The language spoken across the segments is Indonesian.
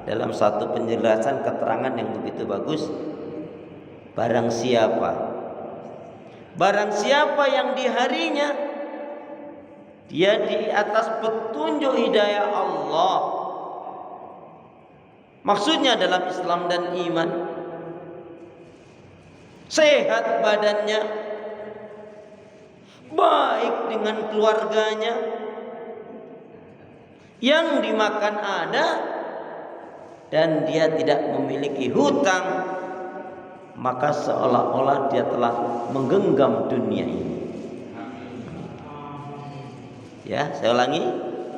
dalam satu penjelasan keterangan yang begitu bagus. Barang siapa yang di harinya dia di atas petunjuk hidayah Allah, maksudnya dalam Islam dan iman, sehat badannya, baik dengan keluarganya, yang dimakan ada, dan dia tidak memiliki hutang, maka seolah-olah dia telah menggenggam dunia ini. Ya, saya ulangi.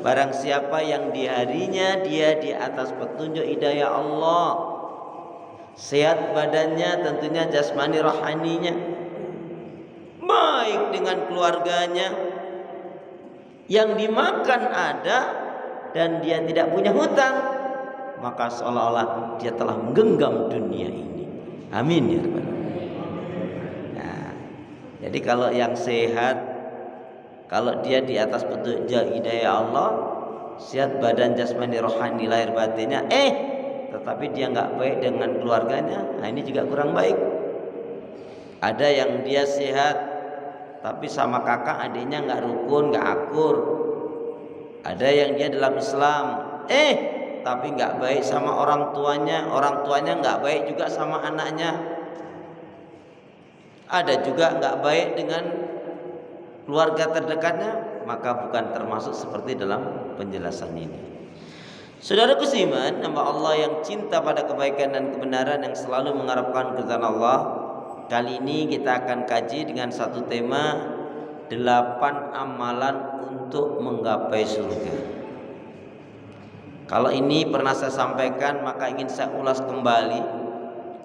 Barang siapa yang di harinya dia di atas petunjuk hidayah Allah, sehat badannya, tentunya jasmani rohaninya, baik dengan keluarganya, yang dimakan ada, dan dia tidak punya hutang, maka seolah-olah dia telah menggenggam dunia ini. Amin ya rabbal alamin. Nah, jadi kalau yang sehat, kalau dia di atas petunjuk hidayah Allah, sehat badan jasmani rohani lahir batinnya, tetapi dia nggak baik dengan keluarganya, nah ini juga kurang baik. Ada yang dia sehat tapi sama kakak adiknya nggak rukun, nggak akur. Ada yang dia dalam Islam, tapi nggak baik sama orang tuanya nggak baik juga sama anaknya. Ada juga nggak baik dengan keluarga terdekatnya, maka bukan termasuk seperti dalam penjelasan ini. Saudaraku seiman, hamba Allah yang cinta pada kebaikan dan kebenaran, yang selalu mengharapkan keridhaan Allah, kali ini kita akan kaji dengan satu tema, 8 amalan untuk menggapai surga. Kalau ini pernah saya sampaikan, maka ingin saya ulas kembali.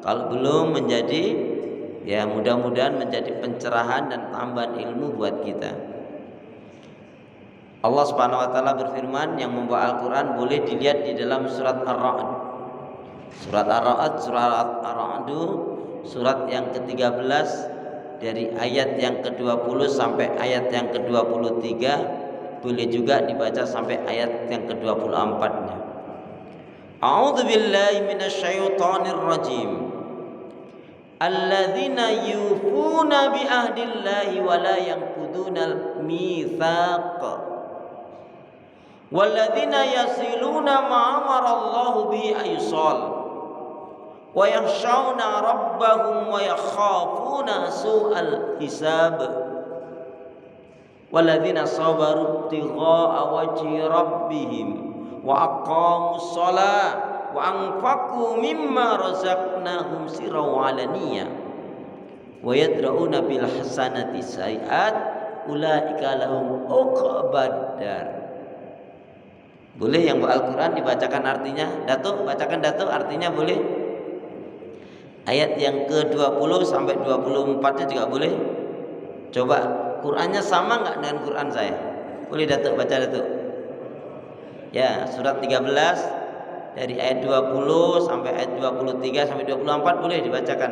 Kalau belum, menjadi ya mudah-mudahan menjadi pencerahan dan tambahan ilmu buat kita. Allah Subhanahu wa taala berfirman, yang membawa Al-Qur'an boleh dilihat di dalam surat Ar-Ra'd. Surat Ar-Ra'd surat yang ke-13 dari ayat yang ke-20 sampai ayat yang ke-23, boleh juga dibaca sampai ayat yang ke-24-nya. A'udzu billahi minasyaitonir rajim. Alladzina yufuna bi ahdillahi wa la yanqudunal mitsaq. Walladzina yasiluna ma amarallahu bihi aysal. Wa yakhshawna rabbahum wa yakhafuna su'al hisab. Walladzina sabaru ibtigha'a wajhi rabbihim wa aqamus shalah wa anfaqu mimma razaqnahum sirran wa alaniyah wa yadra'una bil hasanati sayi'at ulaika lahum uqbad dar. Boleh yang bawa Al-Quran dibacakan artinya? Datuk, bacakan Datuk artinya boleh. Ayat yang ke-20 sampai 24-nya juga boleh. Coba Qurannya sama enggak dengan Quran saya? Boleh Datuk baca Datuk? Ya, surat 13 dari ayat 20 sampai ayat 23 sampai 24 boleh dibacakan.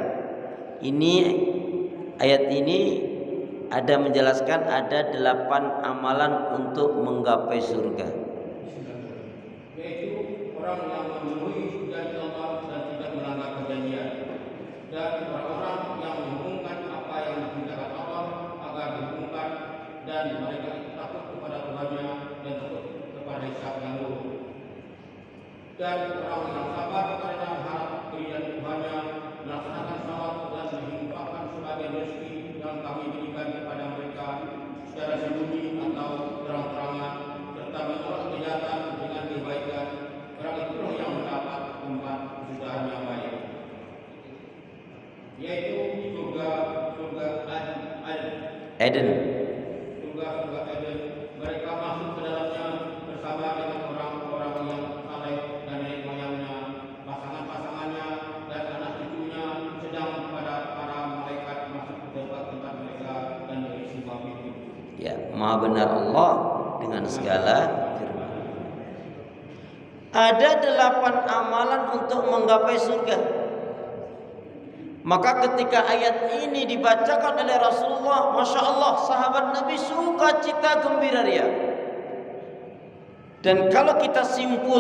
Ini ayat ini ada menjelaskan ada 8 amalan untuk menggapai surga. Yaitu orang yang memenuhi janji Allah dan tidak melanggar perjanjian, dan orang-orang yang menghubungkan apa yang diperintahkan Allah agar dihubungkan, dan mereka itu takut kepada Tuhannya dan takut kepada hisab yang luhur. Dan orang yang sabar karena harap keridhaan Tuhannya, melaksanakan salat dan menginfakkan sebagian rezeki yang kami berikan kepada mereka secara sembunyi atau terang-terangan, serta menolak kejahatan dengan kebaikan. Orang itulah yang mendapat tempat kesudahan yang baik, yaitu surga Eden. Surga Eden. Mereka masuk ke dalamnya bersama dengan orang-orang yang saleh dan nenek moyangnya, pasangan-pasangannya dan anak cucunya, sedang pada para malaikat masuk ke tempat-tempat mereka dan berisi pintu. Ya, Maha benar Allah dengan segala firman. Ada 8 amalan untuk menggapai surga. Maka ketika ayat ini dibacakan oleh Rasulullah, Masya Allah, sahabat Nabi suka cita gembira ria. Dan kalau kita simpul